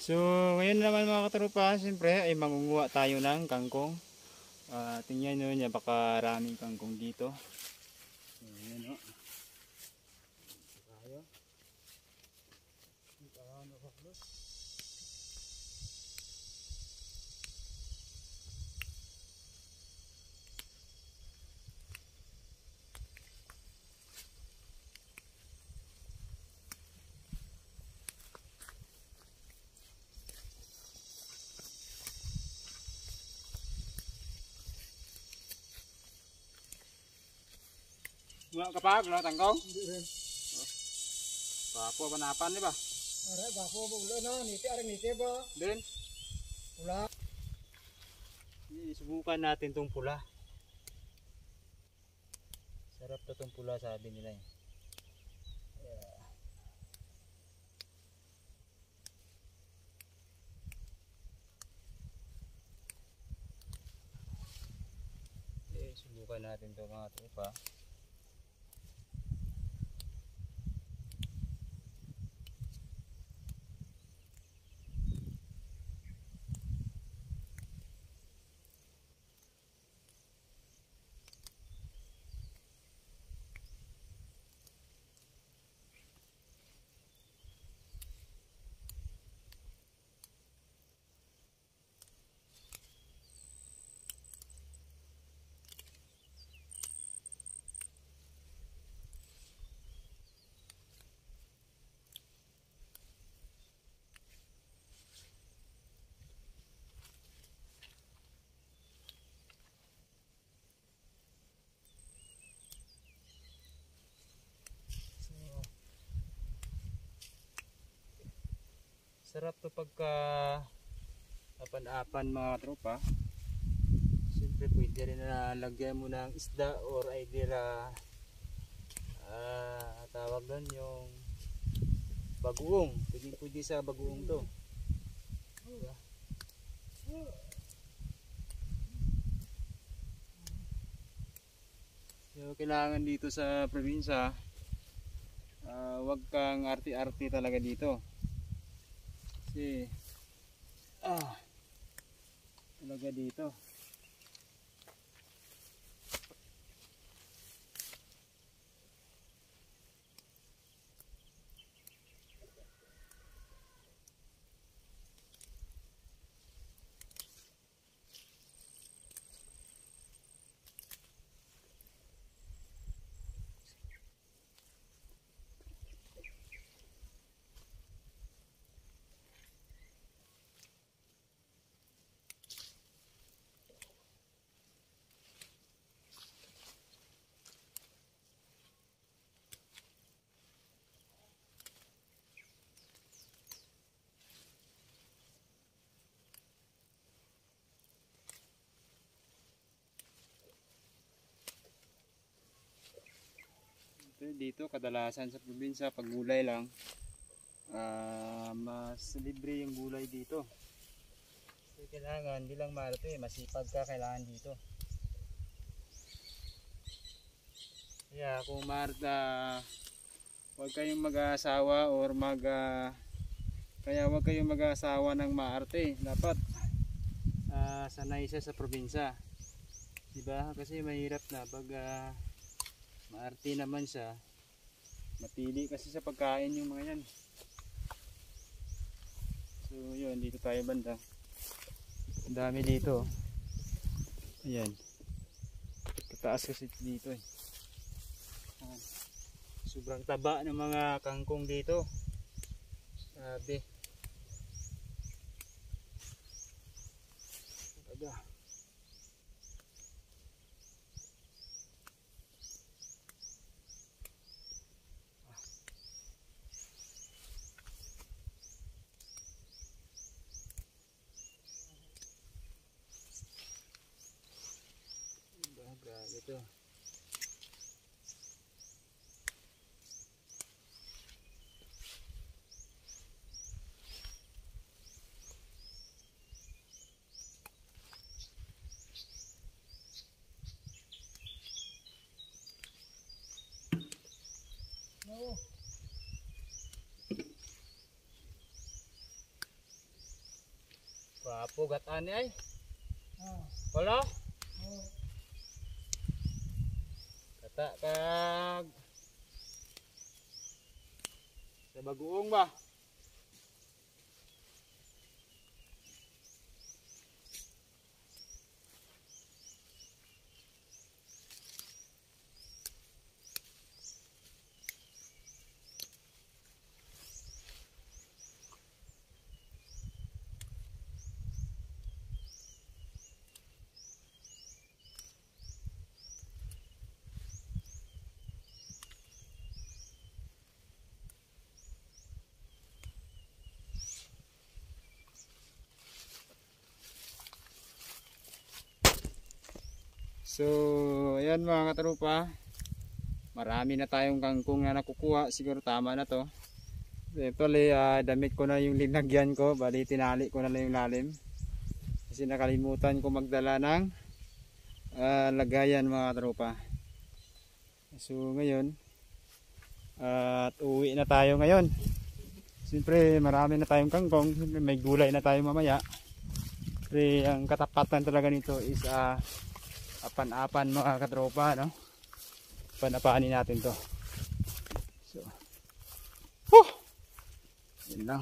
So, ngayon naman mga katropa, siyempre ay mangunguha tayo ng kangkong. Tingnan nyo niya, baka raming kangkong dito. So, ayan o. Tayo. Mga kapag, no, tangkong? Hindi rin. Papo, panapan, di ba? Aray, bako ba ulo na? Niti, aray niti ba? Din. Pula. Subukan natin tong pula. Sarap to tong pula, sabi nila eh. Subukan natin to mga tropa. Sarap to pagka apan-apan mga tropa. Siyempre pwede rin na lagyan mo ng isda or either tawag doon yung bagoong. Pwede sa bagoong to. Diba? So, kailangan dito sa probinsya wag kang arti-arti talaga dito. Kasi talaga dito dito kadalasan sa probinsya pag gulay lang mas libre yung gulay dito. So, kailangan hindi lang marato masipag ka kailangan dito. Kaya kung wag kayong mag-aasawa or wag kayong mag-aasawa ng maarte. Dapat sanay siya sa probinsya. Diba? Kasi mahirap na pag maarte naman siya, mapili kasi sa pagkain yung mga yan. So yun, dito tayo banda. Ang dami dito. Ayan. Kataas kasi dito eh. Sobrang taba ng mga kangkong dito. Sabi. Talaga. Grabe to. Wapo gataan ay. Ah. Wala. Oh. Kata kag sa bagoong ba? So, ayan mga katropa. Marami na tayong kangkong na nakukuha. Siguro tama na to. Actually, damit ko na yung linagyan ko. Bali, tinali ko na lang yung lalim. Kasi nakalimutan ko magdala ng lagayan mga katropa. So, ngayon, at uwi na tayo ngayon. Siyempre, marami na tayong kangkong. Siyempre, may gulay na tayo mamaya. Siyempre, ang katapatan talaga nito is apan-apan mga katropa, no? Panapanin natin to. So, yun lang.